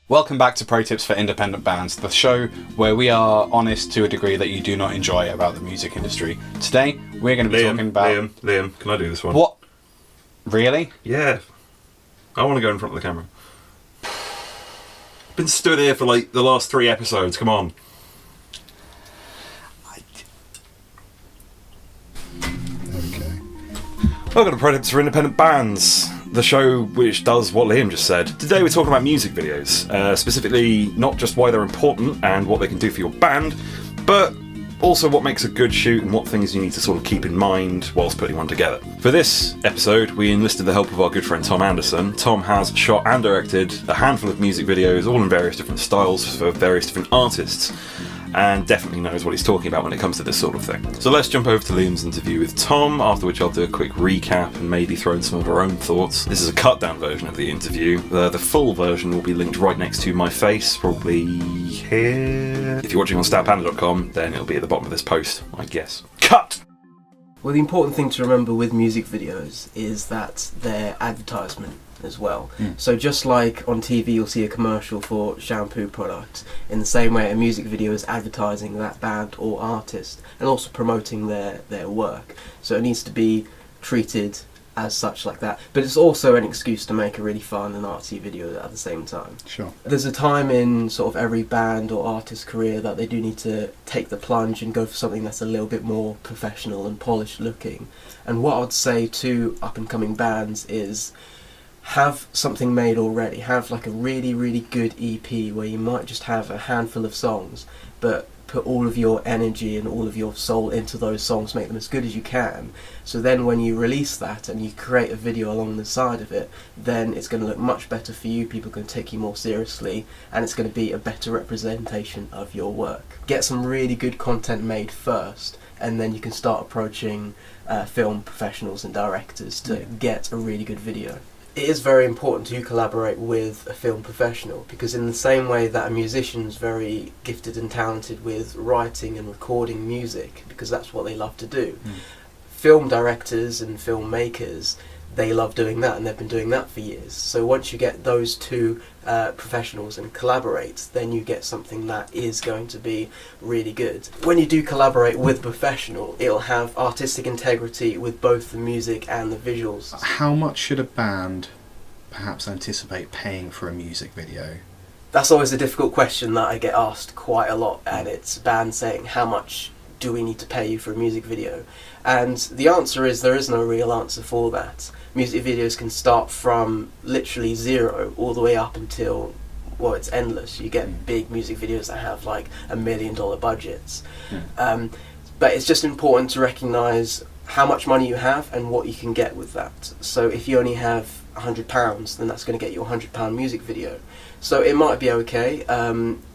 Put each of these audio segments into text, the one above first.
Welcome back to Pro Tips for Independent Bands, the show where we are honest to a degree that you do not enjoy about the music industry. Today, we're going to be talking about... Liam, can I do this one? What? Really? Yeah. I want to go in front of the camera. Been stood here for like the last 3 episodes, come on. Okay. Welcome to Pro Tips for Independent Bands, the show which does what Liam just said. Today we're talking about music videos, specifically not just why they're important and what they can do for your band, but also what makes a good shoot and what things you need to sort of keep in mind whilst putting one together. For this episode, we enlisted the help of our good friend Tom Anderson. Tom has shot and directed a handful of music videos, all in various different styles for various different artists, and definitely knows what he's talking about when it comes to this sort of thing. So let's jump over to Liam's interview with Tom, after which I'll do a quick recap and maybe throw in some of our own thoughts. This is a cut down version of the interview. The full version will be linked right next to my face, probably here. If you're watching on statpanda.com, then it'll be at the bottom of this post, I guess. Cut! Well, the important thing to remember with music videos is that they're advertisement as well. So just like on TV you'll see a commercial for shampoo products, in the same way a music video is advertising that band or artist and also promoting their work. So it needs to be treated as such like that. But it's also an excuse to make a really fun and artsy video at the same time. Sure. There's a time in sort of every band or artist's career that they do need to take the plunge and go for something that's a little bit more professional and polished looking. And what I'd say to up and coming bands is have something made already. Have like a really, really good EP where you might just have a handful of songs, but put all of your energy and all of your soul into those songs, make them as good as you can. So then when you release that and you create a video along the side of it, then it's going to look much better for you, people are going to take you more seriously, and it's going to be a better representation of your work. Get some really good content made first, and then you can start approaching film professionals and directors to get a really good video. It is very important to collaborate with a film professional, because in the same way that a musician's very gifted and talented with writing and recording music, because that's what they love to do, film directors and filmmakers, they love doing that, and they've been doing that for years. So once you get those two professionals and collaborate, then you get something that is going to be really good. When you do collaborate with a professional, it'll have artistic integrity with both the music and the visuals. How much should a band perhaps anticipate paying for a music video? That's always a difficult question that I get asked quite a lot, and it's bands saying, how much do we need to pay you for a music video? And the answer is there is no real answer for that. Music videos can start from literally zero all the way up until, well, it's endless. You get big music videos that have like $1 million budgets. But it's just important to recognise how much money you have and what you can get with that. So if you only have £100, then that's going to get you a £100 music video. So it might be okay.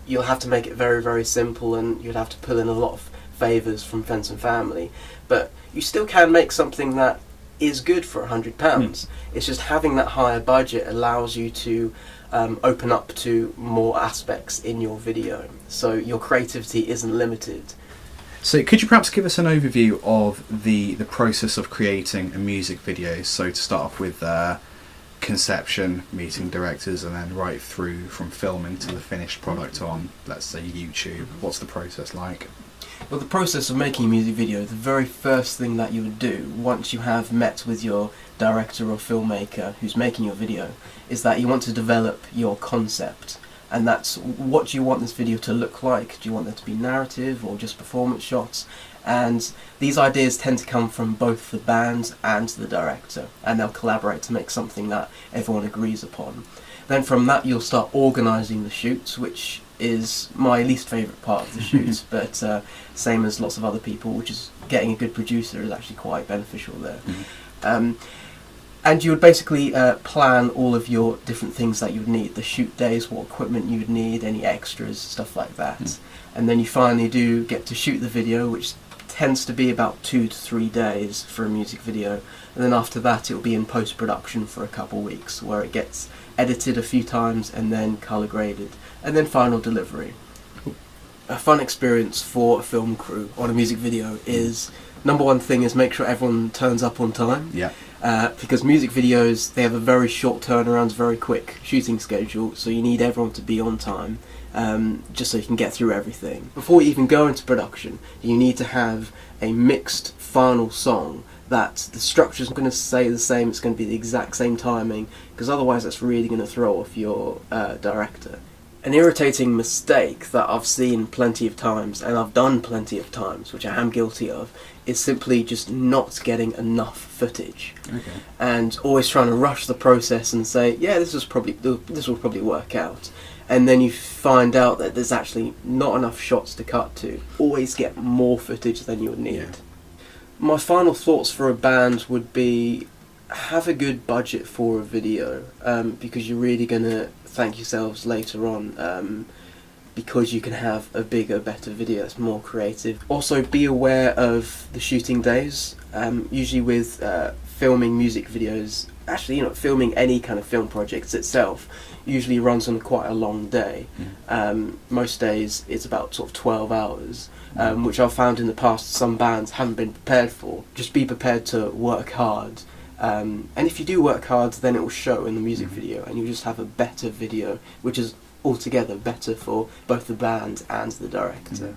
You'll have to make it very, very simple, and you'd have to pull in a lot of favours from friends and family, but you still can make something that is good for £100. It's just having that higher budget allows you to open up to more aspects in your video, so your creativity isn't limited. So could you perhaps give us an overview of the process of creating a music video? So to start off with conception, meeting directors, and then right through from filming to the finished product on, let's say, YouTube. What's the process like? Well, the process of making a music video, the very first thing that you would do once you have met with your director or filmmaker who's making your video, is that you want to develop your concept. And that's, what do you want this video to look like? Do you want there to be narrative or just performance shots? And these ideas tend to come from both the band and the director, and they'll collaborate to make something that everyone agrees upon. Then from that you'll start organising the shoots, which is my least favourite part of the shoots, but same as lots of other people, which is getting a good producer is actually quite beneficial there. And you would basically plan all of your different things that you would need, the shoot days, what equipment you would need, any extras, stuff like that. And then you finally do get to shoot the video, which tends to be about 2 to 3 days for a music video, and then after that it will be in post-production for a couple of weeks, where it gets edited a few times and then colour graded, and then final delivery. A fun experience for a film crew on a music video is Number one thing is make sure everyone turns up on time. Yeah. Because music videos, they have a very short turnaround, very quick shooting schedule, so you need everyone to be on time, just so you can get through everything. Before you even go into production, you need to have a mixed final song that the structure's going to stay the same, it's going to be the exact same timing, because otherwise that's really going to throw off your director. An irritating mistake that I've seen plenty of times, and I've done plenty of times, which I am guilty of, is simply just not getting enough footage. Okay. And always trying to rush the process and say, yeah, this will probably work out. And then you find out that there's actually not enough shots to cut to. Always get more footage than you would need. Yeah. My final thoughts for a band would be, have a good budget for a video, because you're really going to thank yourselves later on, because you can have a bigger, better video that's more creative. Also, be aware of the shooting days. Usually with filming music videos, actually, filming any kind of film projects itself usually runs on quite a long day. Most days it's about sort of 12 hours, which I've found in the past some bands haven't been prepared for. Just be prepared to work hard. And if you do work hard, then it will show in the music video, and you'll just have a better video, which is altogether better for both the band and the director.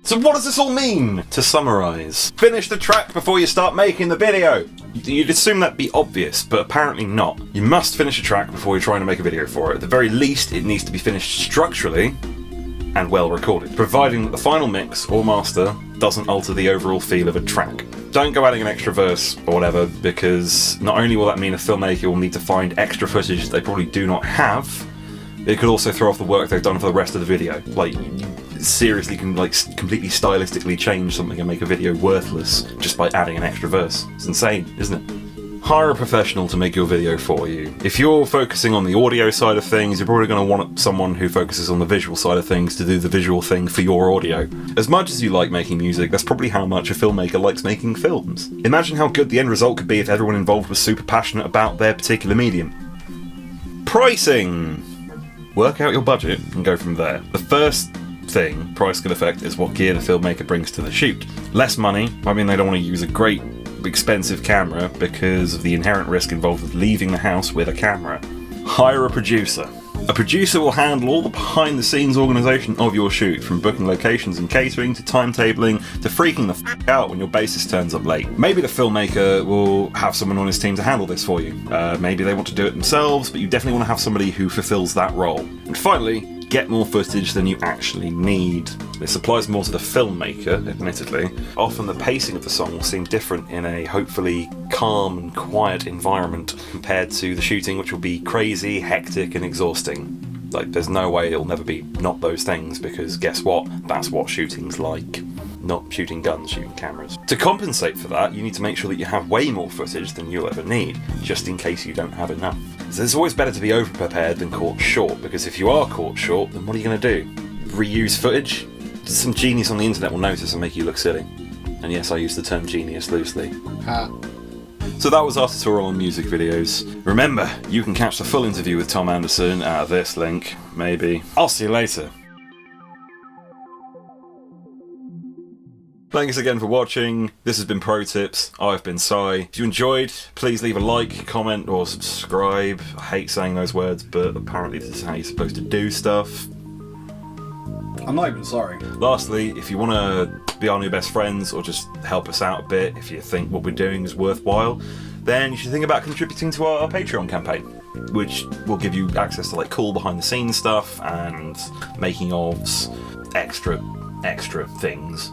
So what does this all mean? To summarise, finish the track before you start making the video. You'd assume that'd be obvious, but apparently not. You must finish a track before you're trying to make a video for it. At the very least, it needs to be finished structurally and well recorded, providing that the final mix or master doesn't alter the overall feel of a track. Don't go adding an extra verse or whatever, because not only will that mean a filmmaker will need to find extra footage they probably do not have, it could also throw off the work they've done for the rest of the video. Like, you seriously can completely stylistically change something and make a video worthless just by adding an extra verse. It's insane, isn't it? Hire a professional to make your video for you. If you're focusing on the audio side of things, you're probably going to want someone who focuses on the visual side of things to do the visual thing for your audio. As much as you like making music, that's probably how much a filmmaker likes making films. Imagine how good the end result could be if everyone involved was super passionate about their particular medium. Pricing! Work out your budget and go from there. The first thing price can affect is what gear the filmmaker brings to the shoot. Less money, I mean they don't want to use a great expensive camera because of the inherent risk involved with leaving the house with a camera. Hire a producer. A producer will handle all the behind the scenes organisation of your shoot, from booking locations and catering to timetabling to freaking the f*** out when your bassist turns up late. Maybe the filmmaker will have someone on his team to handle this for you. Maybe they want to do it themselves, but you definitely want to have somebody who fulfills that role. And finally, get more footage than you actually need. This applies more to the filmmaker, admittedly. Often the pacing of the song will seem different in a hopefully calm and quiet environment compared to the shooting, which will be crazy, hectic and exhausting. Like, there's no way it'll never be not those things, because guess what? That's what shooting's like. Not shooting guns, shooting cameras. To compensate for that, you need to make sure that you have way more footage than you'll ever need, just in case you don't have enough. So it's always better to be over-prepared than caught short, because if you are caught short, then what are you going to do? Reuse footage? Some genius on the internet will notice and make you look silly. And yes, I use the term genius loosely. So that was our tutorial on music videos. Remember, you can catch the full interview with Tom Anderson at this link, maybe. I'll see you later. Thanks again for watching. This has been Pro Tips. I've been Si. If you enjoyed, please leave a like, comment, or subscribe. I hate saying those words, but apparently this is how you're supposed to do stuff. I'm not even sorry. Lastly, if you want to be our new best friends, or just help us out a bit, if you think what we're doing is worthwhile, then you should think about contributing to our Patreon campaign, which will give you access to cool behind the scenes stuff and making ofs, extra things.